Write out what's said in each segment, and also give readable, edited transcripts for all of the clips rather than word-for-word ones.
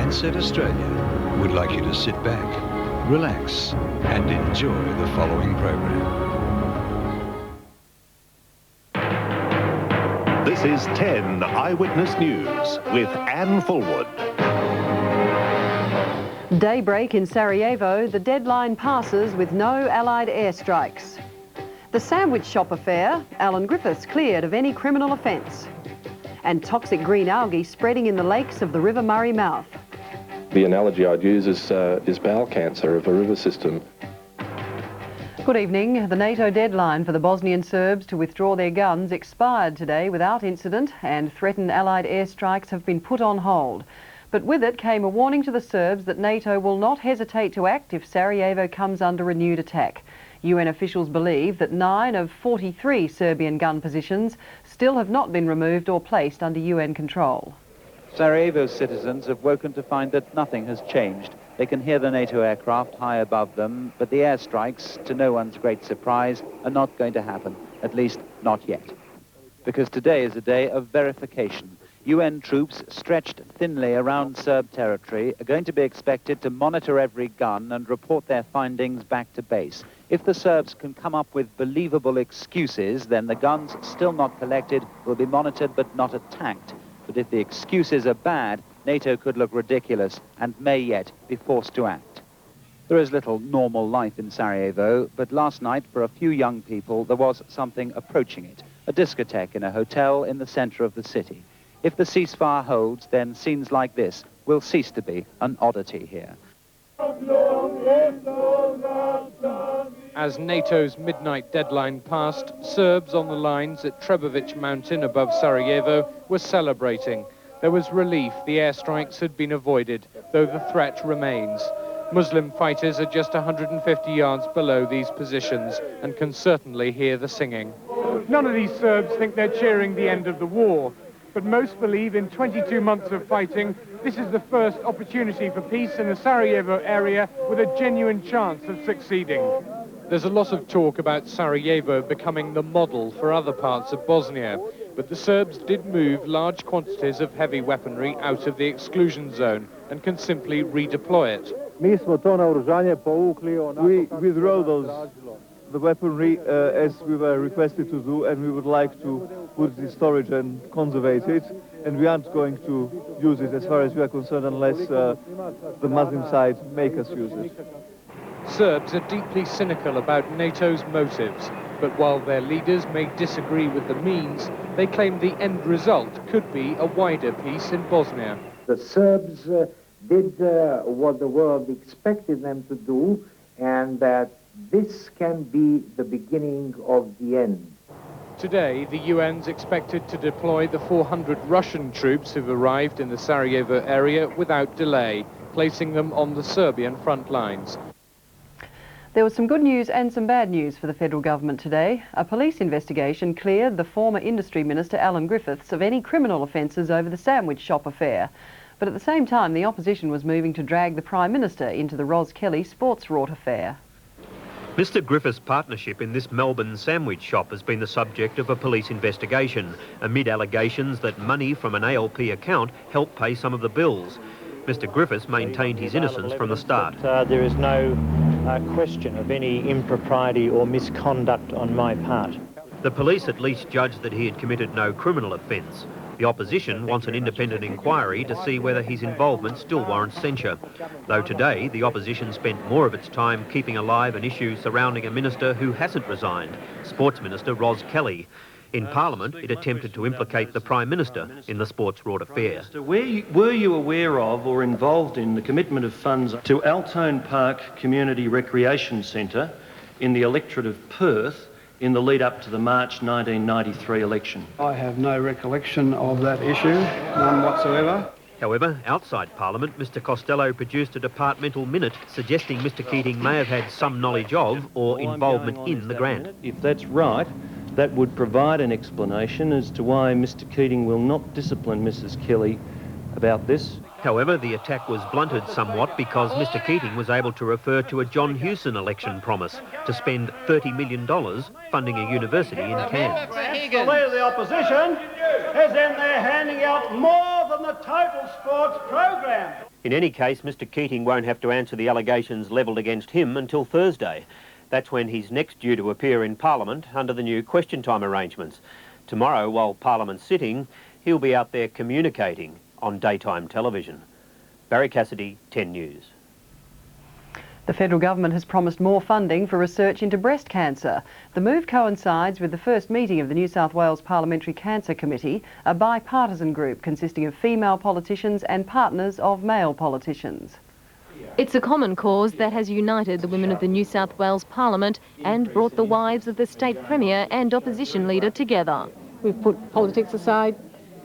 Ansett Australia would like you to sit back, relax, and enjoy the following program. This is 10 Eyewitness News with Anne Fulwood. Daybreak in Sarajevo, the deadline passes with no Allied airstrikes. The sandwich shop affair, Alan Griffiths cleared of any criminal offence. And toxic green algae spreading in the lakes of the River Murray mouth. The analogy I'd use is bowel cancer of a river system. Good evening. The NATO deadline for the Bosnian Serbs to withdraw their guns expired today without incident, and threatened Allied airstrikes have been put on hold. But with it came a warning to the Serbs that NATO will not hesitate to act if Sarajevo comes under renewed attack. UN officials believe that 9 of 43 Serbian gun positions still have not been removed or placed under UN control. Sarajevo's citizens have woken to find that nothing has changed. They can hear the NATO aircraft high above them, but the airstrikes, to no one's great surprise, are not going to happen, at least not yet. Because today is a day of verification. UN troops stretched thinly around Serb territory are going to be expected to monitor every gun and report their findings back to base. If the Serbs can come up with believable excuses, then the guns still not collected will be monitored but not attacked. But if the excuses are bad, NATO could look ridiculous and may yet be forced to act. There is little normal life in Sarajevo, but last night, for a few young people, there was something approaching it. A discotheque in a hotel in the centre of the city. If the ceasefire holds, then scenes like this will cease to be an oddity here. As NATO's midnight deadline passed, Serbs on the lines at Trebovic Mountain above Sarajevo were celebrating. There was relief the airstrikes had been avoided, though the threat remains. Muslim fighters are just 150 yards below these positions and can certainly hear the singing. None of these Serbs think they're cheering the end of the war, but most believe in 22 months of fighting, this is the first opportunity for peace in the Sarajevo area with a genuine chance of succeeding. There's a lot of talk about Sarajevo becoming the model for other parts of Bosnia, but the Serbs did move large quantities of heavy weaponry out of the exclusion zone and can simply redeploy it. We withdraw the weaponry as we were requested to do, and we would like to put it in storage and conserve it, and we aren't going to use it as far as we are concerned unless the Muslim side make us use it. Serbs are deeply cynical about NATO's motives, but while their leaders may disagree with the means, they claim the end result could be a wider peace in Bosnia. The Serbs did what the world expected them to do, and that this can be the beginning of the end. Today, the UN's expected to deploy the 400 Russian troops who've arrived in the Sarajevo area without delay, placing them on the Serbian front lines. There was some good news and some bad news for the federal government today. A police investigation cleared the former Industry Minister Alan Griffiths of any criminal offences over the sandwich shop affair. But at the same time, the opposition was moving to drag the Prime Minister into the Ros Kelly sports rort affair. Mr Griffiths' partnership in this Melbourne sandwich shop has been the subject of a police investigation, amid allegations that money from an ALP account helped pay some of the bills. Mr Griffiths maintained his innocence from the start. There is no question of any impropriety or misconduct on my part. The police at least judged that he had committed no criminal offence. The opposition wants an independent inquiry to see whether his involvement still warrants censure. Though today, the opposition spent more of its time keeping alive an issue surrounding a minister who hasn't resigned, Sports Minister Ros Kelly. In Parliament, it attempted to implicate the Prime Minister in the sports rort affair. Were you aware of or involved in the commitment of funds to Altone Park Community Recreation Centre in the electorate of Perth in the lead up to the March 1993 election? I have no recollection of that issue, none whatsoever. However, outside Parliament, Mr Costello produced a departmental minute suggesting Mr Keating may have had some knowledge of or involvement in the grant. If that's right, that would provide an explanation as to why Mr Keating will not discipline Mrs Kelly about this. However, the attack was blunted somewhat because Mr Keating was able to refer to a John Hewson election promise to spend $30 million funding a university in Cairns. The leader of the opposition is in there handing out more than the Total Sports program. In any case, Mr Keating won't have to answer the allegations levelled against him until Thursday. That's when he's next due to appear in Parliament under the new question time arrangements. Tomorrow, while Parliament's sitting, he'll be out there communicating on daytime television. Barry Cassidy, 10 News. The federal government has promised more funding for research into breast cancer. The move coincides with the first meeting of the New South Wales Parliamentary Cancer Committee, a bipartisan group consisting of female politicians and partners of male politicians. It's a common cause that has united the women of the New South Wales Parliament and brought the wives of the state premier and opposition leader together. We've put politics aside.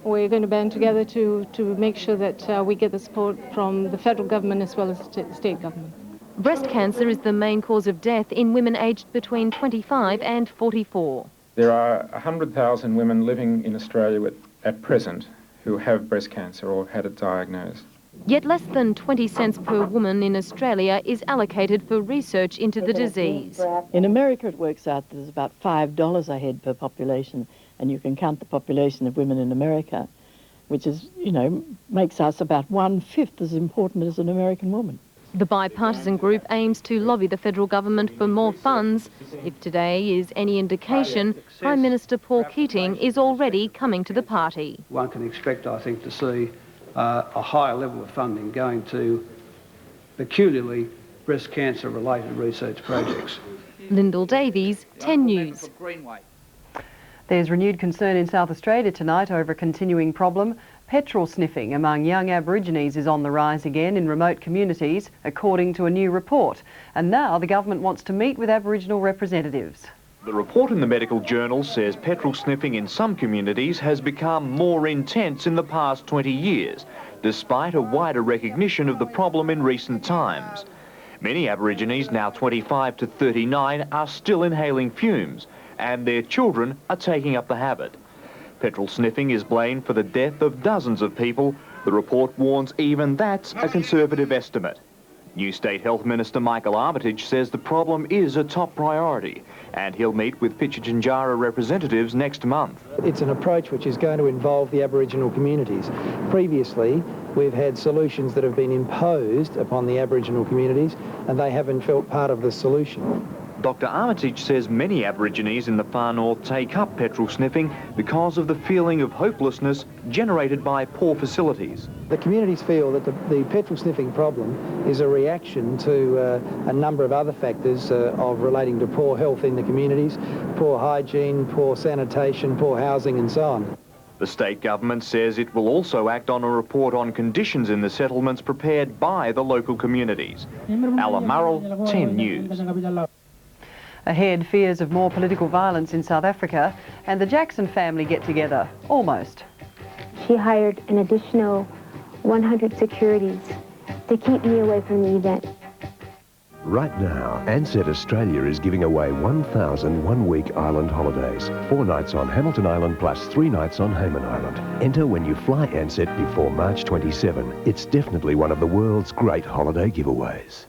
We're going to band together to make sure that we get the support from the federal government as well as the state government. Breast cancer is the main cause of death in women aged between 25 and 44. There are 100,000 women living in Australia at present who have breast cancer or had it diagnosed. Yet less than 20 cents per woman in Australia is allocated for research into the disease. In America it works out that there's about $5 a head per population, and you can count the population of women in America, which is, you know, makes us about 1/5 as important as an American woman. The bipartisan group aims to lobby the federal government for more funds. If today is any indication, Prime Minister Paul Keating is already coming to the party. One can expect, I think, to see a higher level of funding going to peculiarly breast cancer-related research projects. Lyndall Davies, 10 News. There's renewed concern in South Australia tonight over a continuing problem. Petrol sniffing among young Aborigines is on the rise again in remote communities, according to a new report. And now the government wants to meet with Aboriginal representatives. The report in the medical journal says petrol sniffing in some communities has become more intense in the past 20 years, despite a wider recognition of the problem in recent times. Many Aborigines, now 25 to 39, are still inhaling fumes, and their children are taking up the habit. Petrol sniffing is blamed for the death of dozens of people. The report warns even that's a conservative estimate. New State Health Minister Michael Armitage says the problem is a top priority, and he'll meet with Pitjantjatjara representatives next month. It's an approach which is going to involve the Aboriginal communities. Previously, we've had solutions that have been imposed upon the Aboriginal communities, and they haven't felt part of the solution. Dr Armitage says many Aborigines in the far north take up petrol sniffing because of the feeling of hopelessness generated by poor facilities. The communities feel that the petrol sniffing problem is a reaction to a number of other factors of relating to poor health in the communities, poor hygiene, poor sanitation, poor housing and so on. The state government says it will also act on a report on conditions in the settlements prepared by the local communities. Alan Murrell, 10 News. Ahead, fears of more political violence in South Africa, and the Jackson family get together, almost. She hired an additional 100 securities to keep me away from the event. Right now, Ansett Australia is giving away 1,000 one-week island holidays. 4 nights on Hamilton Island plus 3 nights on Hayman Island. Enter when you fly Ansett before March 27. It's definitely one of the world's great holiday giveaways.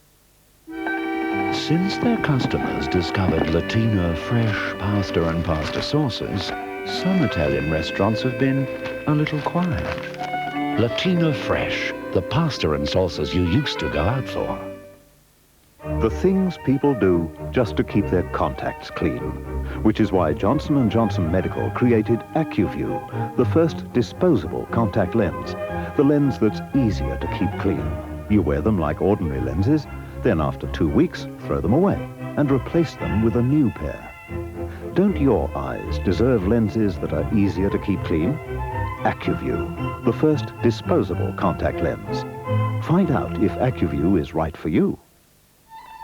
Since their customers discovered Latino fresh pasta and pasta sauces, some Italian restaurants have been a little quiet. Latino Fresh, the pasta and sauces you used to go out for. The things people do just to keep their contacts clean, which is why Johnson & Johnson Medical created AccuView, the first disposable contact lens, the lens that's easier to keep clean. You wear them like ordinary lenses, then after 2 weeks, throw them away and replace them with a new pair. Don't your eyes deserve lenses that are easier to keep clean? AccuView, the first disposable contact lens. Find out if AccuView is right for you.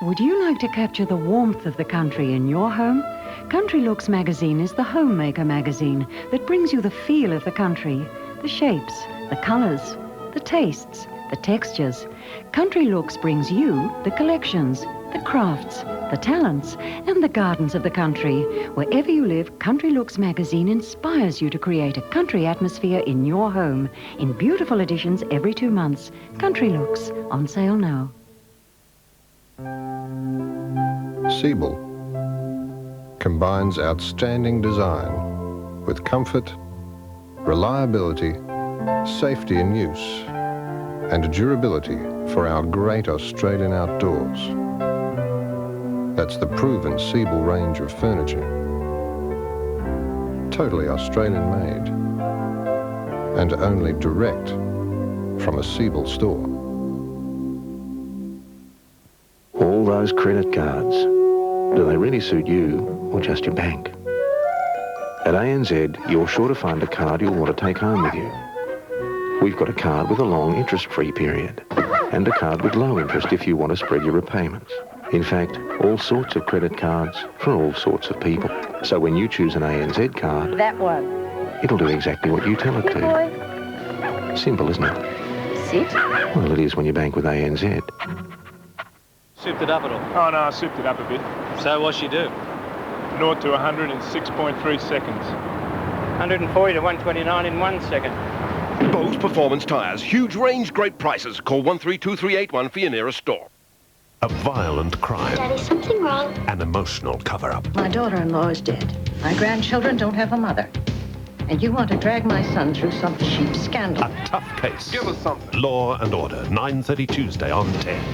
Would you like to capture the warmth of the country in your home? Country Looks magazine is the homemaker magazine that brings you the feel of the country, the shapes, the colours, the tastes, the textures. Country Looks brings you the collections, the crafts, the talents, and the gardens of the country. Wherever you live, Country Looks magazine inspires you to create a country atmosphere in your home, in beautiful editions every 2 months. Country Looks, on sale now. Siebel combines outstanding design with comfort, reliability, safety in use, and durability for our great Australian outdoors. That's the proven Siebel range of furniture. Totally Australian made, and only direct from a Siebel store. All those credit cards, do they really suit you or just your bank? At ANZ, you're sure to find a card you'll want to take home with you. We've got a card with a long interest-free period and a card with low interest if you want to spread your repayments. In fact, all sorts of credit cards for all sorts of people. So when you choose an ANZ card, that one, it'll do exactly what you tell it to. boy. Simple, isn't it? Sit. Well, it is when you bank with ANZ. Souped it up at all? Oh, no, I souped it up a bit. So what'd she do? 0 to 100 in 6.3 seconds. 140 to 129 in 1 second. Bose Performance Tyres. Huge range, great prices. Call 132381 for your nearest store. A violent crime. Daddy, something wrong? An emotional cover-up. My daughter-in-law is dead. My grandchildren don't have a mother. And you want to drag my son through some cheap scandal. A tough case. Give us something. Law and Order, 9:30 Tuesday on 10.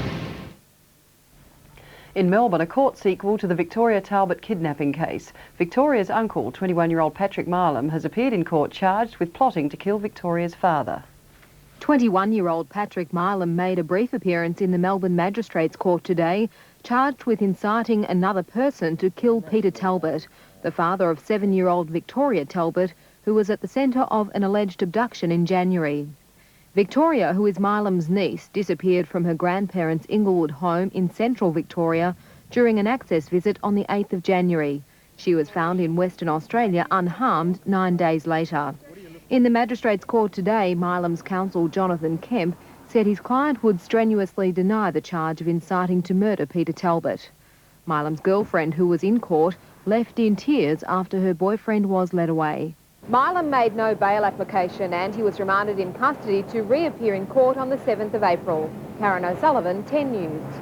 In Melbourne, a court sequel to the Victoria Talbot kidnapping case. Victoria's uncle, 21-year-old Patrick Milam, has appeared in court charged with plotting to kill Victoria's father. 21-year-old Patrick Milam made a brief appearance in the Melbourne Magistrates Court today, charged with inciting another person to kill Peter Talbot, the father of 7-year-old Victoria Talbot, who was at the centre of an alleged abduction in January. Victoria, who is Milam's niece, disappeared from her grandparents' Inglewood home in central Victoria during an access visit on the 8th of January. She was found in Western Australia unharmed 9 days later. In the Magistrates Court today, Milam's counsel Jonathan Kemp said his client would strenuously deny the charge of inciting to murder Peter Talbot. Milam's girlfriend, who was in court, left in tears after her boyfriend was led away. Milam made no bail application and he was remanded in custody to reappear in court on the 7th of April. Karen O'Sullivan, 10 News.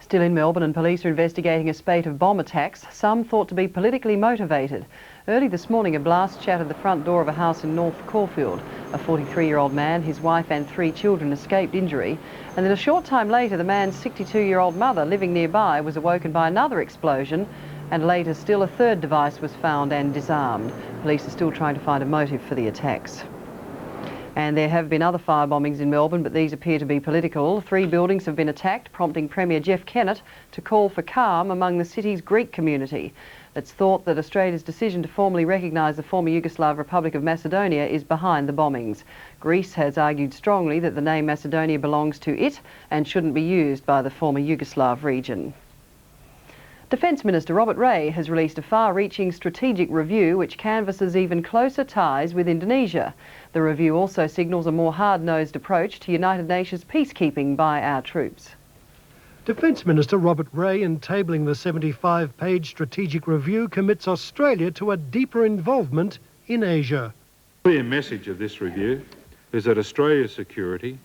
Still in Melbourne, and police are investigating a spate of bomb attacks, some thought to be politically motivated. Early this morning, a blast shattered the front door of a house in North Caulfield. A 43-year-old man, his wife and 3 children escaped injury. And then a short time later, the man's 62-year-old mother living nearby was awoken by another explosion, and later still a third device was found and disarmed. Police are still trying to find a motive for the attacks. And there have been other fire bombings in Melbourne, but these appear to be political. 3 buildings have been attacked, prompting Premier Jeff Kennett to call for calm among the city's Greek community. It's thought that Australia's decision to formally recognise the former Yugoslav Republic of Macedonia is behind the bombings. Greece has argued strongly that the name Macedonia belongs to it and shouldn't be used by the former Yugoslav region. Defence Minister Robert Ray has released a far-reaching strategic review which canvasses even closer ties with Indonesia. The review also signals a more hard-nosed approach to United Nations peacekeeping by our troops. Defence Minister Robert Ray, in tabling the 75-page strategic review, commits Australia to a deeper involvement in Asia. The clear message of this review is that Australia's security,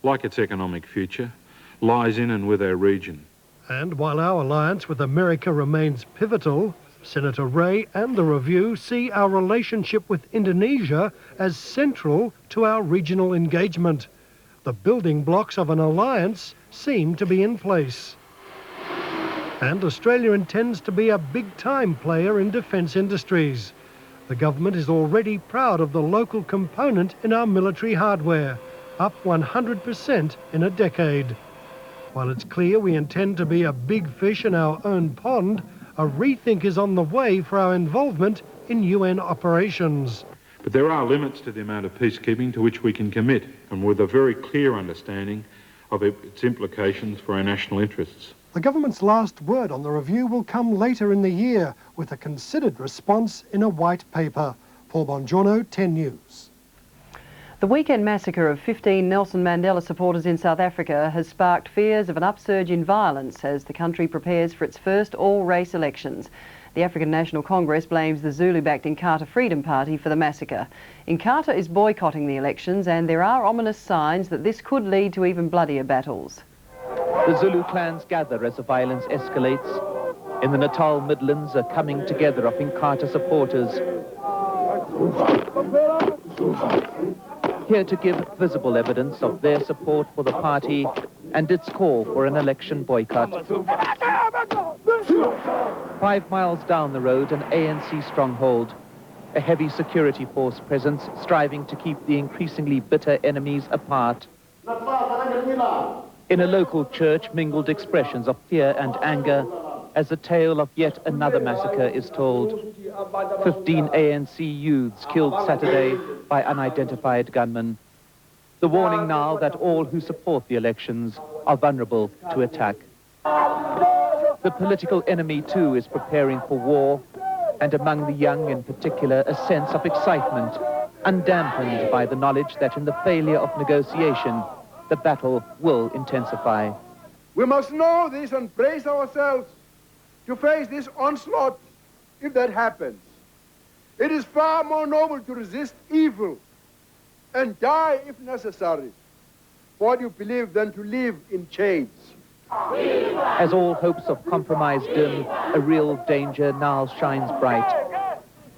like its economic future, lies in and with our region. And while our alliance with America remains pivotal, Senator Ray and the review see our relationship with Indonesia as central to our regional engagement. The building blocks of an alliance seem to be in place. And Australia intends to be a big-time player in defence industries. The government is already proud of the local component in our military hardware, up 100% in a decade. While it's clear we intend to be a big fish in our own pond, a rethink is on the way for our involvement in UN operations. But there are limits to the amount of peacekeeping to which we can commit, and with a very clear understanding of its implications for our national interests. The government's last word on the review will come later in the year, with a considered response in a white paper. Paul Bongiorno, 10 News. The weekend massacre of 15 Nelson Mandela supporters in South Africa has sparked fears of an upsurge in violence as the country prepares for its first all-race elections. The African National Congress blames the Zulu-backed Inkatha Freedom Party for the massacre. Inkatha is boycotting the elections, and there are ominous signs that this could lead to even bloodier battles. The Zulu clans gather as the violence escalates. In the Natal Midlands, a coming together of Inkatha supporters. here to give visible evidence of their support for the party and its call for an election boycott. 5 miles down the road, an ANC stronghold, a heavy security force presence striving to keep the increasingly bitter enemies apart. In a local church, mingled expressions of fear and anger as a tale of yet another massacre is told. 15 ANC youths killed Saturday by unidentified gunmen. The warning now that all who support the elections are vulnerable to attack. The political enemy, too, is preparing for war, and among the young in particular, a sense of excitement, undampened by the knowledge that in the failure of negotiation, the battle will intensify. We must know this and brace ourselves to face this onslaught if that happens. It is far more noble to resist evil and die if necessary for what you believe than to live in chains. As all hopes of compromise dim, a real danger now shines bright.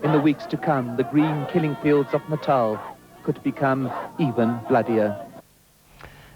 In the weeks to come, the green killing fields of Natal could become even bloodier.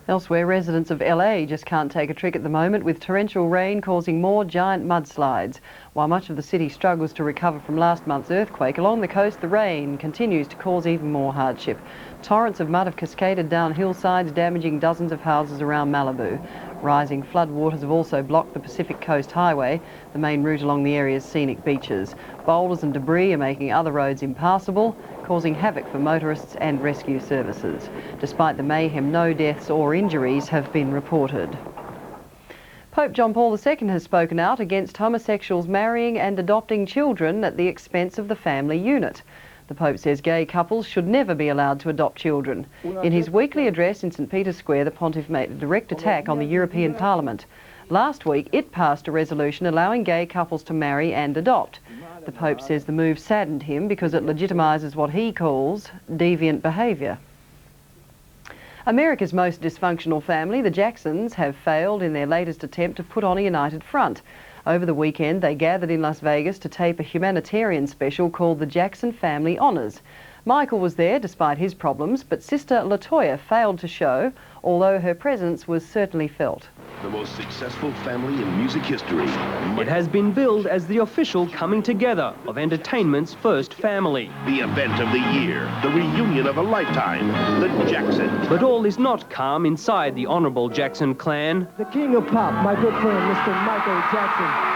Elsewhere, residents of LA just can't take a trick at the moment, with torrential rain causing more giant mudslides. While much of the city struggles to recover from last month's earthquake, along the coast the rain continues to cause even more hardship. Torrents of mud have cascaded down hillsides, damaging dozens of houses around Malibu. Rising floodwaters have also blocked the Pacific Coast Highway, the main route along the area's scenic beaches. Boulders and debris are making other roads impassable, causing havoc for motorists and rescue services. Despite the mayhem, no deaths or injuries have been reported. Pope John Paul II has spoken out against homosexuals marrying and adopting children at the expense of the family unit. The Pope says gay couples should never be allowed to adopt children. In his weekly address in St Peter's Square, the Pontiff made a direct attack on the European Parliament. Last week, it passed a resolution allowing gay couples to marry and adopt. The Pope says the move saddened him because it legitimises what he calls deviant behaviour. America's most dysfunctional family, the Jacksons, have failed in their latest attempt to put on a united front. Over the weekend, they gathered in Las Vegas to tape a humanitarian special called The Jackson Family Honours. Michael was there despite his problems, but sister LaToya failed to show, although her presence was certainly felt. The most successful family in music history. It has been billed as the official coming together of entertainment's first family. The event of the year, the reunion of a lifetime, the Jacksons. But all is not calm inside the Honourable Jackson clan. The king of pop, my good friend, Mr. Michael Jackson.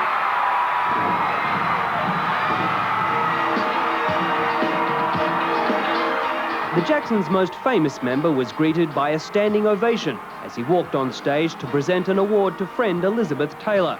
The Jacksons' most famous member was greeted by a standing ovation as he walked on stage to present an award to friend Elizabeth Taylor.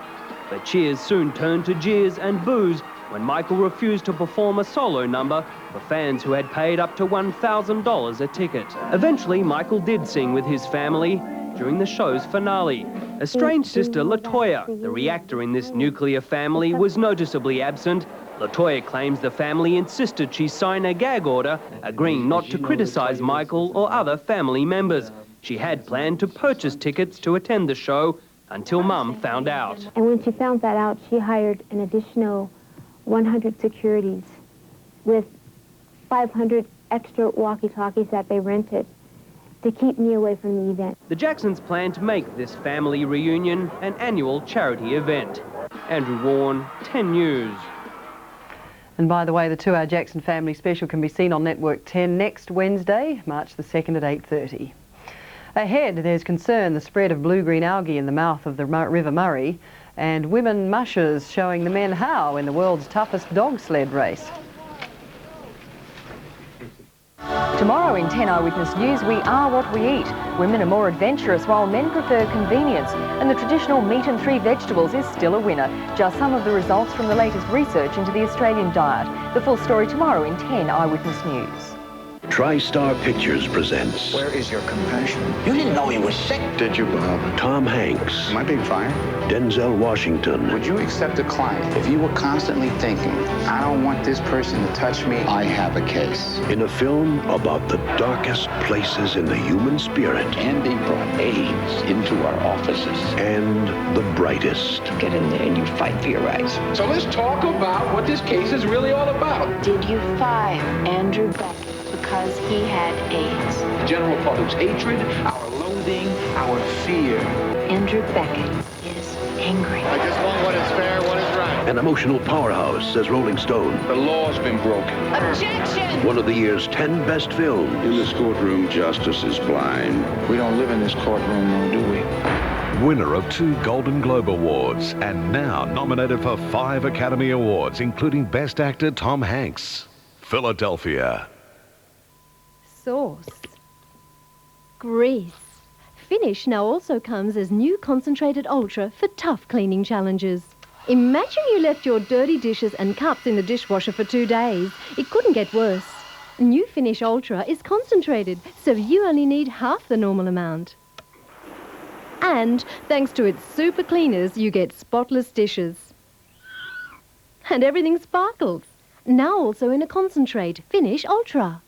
But cheers soon turned to jeers and boos when Michael refused to perform a solo number for fans who had paid up to $1,000 a ticket. Eventually, Michael did sing with his family during the show's finale. Estranged sister LaToya, the reactor in this nuclear family, was noticeably absent. LaToya claims the family insisted she sign a gag order, agreeing not to criticize Michael or other family members. She had planned to purchase tickets to attend the show until Mum found out. And when she found that out, she hired an additional 100 securities with 500 extra walkie-talkies that they rented to keep me away from the event. The Jacksons plan to make this family reunion an annual charity event. Andrew Warren, 10 News. And by the way, the 2-hour Jackson Family Special can be seen on Network 10 next Wednesday, March the 2nd at 8:30. Ahead, there's concern the spread of blue-green algae in the mouth of the River Murray, and women mushers showing the men how in the world's toughest dog sled race. Tomorrow in 10 Eyewitness News, we are what we eat. Women are more adventurous while men prefer convenience, and the traditional meat and 3 vegetables is still a winner. Just some of the results from the latest research into the Australian diet. The full story tomorrow in 10 Eyewitness News. TriStar Pictures presents... Where is your compassion? You didn't know he was sick. Did you, Bob? Tom Hanks. Am I being fired? Denzel Washington. Would you accept a client if you were constantly thinking, I don't want this person to touch me, I have a case? In a film about the darkest places in the human spirit. Andy brought AIDS into our offices. And the brightest. Get in there and you fight for your rights. So let's talk about what this case is really all about. Did you fire Andrew Beck because he had AIDS. The general public's hatred, our loathing, our fear. Andrew Beckett is angry. I just want what is fair, what is right. An emotional powerhouse, says Rolling Stone. The law's been broken. Objection! One of the year's 10 best films. In this courtroom, justice is blind. We don't live in this courtroom, no, do we? Winner of 2 Golden Globe Awards and now nominated for 5 Academy Awards, including Best Actor Tom Hanks. Philadelphia. Sauce. Grease. Finish now also comes as new Concentrated Ultra for tough cleaning challenges. Imagine you left your dirty dishes and cups in the dishwasher for 2 days. It couldn't get worse. New Finish Ultra is concentrated, so you only need half the normal amount. And thanks to its super cleaners, you get spotless dishes. And everything sparkles. Now also in a concentrate, Finish Ultra.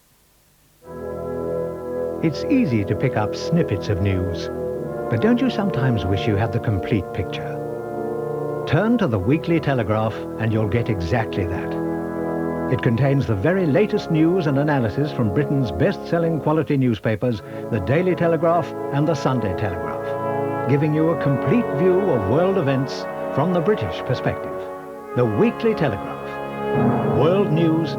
It's easy to pick up snippets of news, but don't you sometimes wish you had the complete picture? Turn to the Weekly Telegraph and you'll get exactly that. It contains the very latest news and analysis from Britain's best-selling quality newspapers, the Daily Telegraph and the Sunday Telegraph, giving you a complete view of world events from the British perspective. The Weekly Telegraph. World news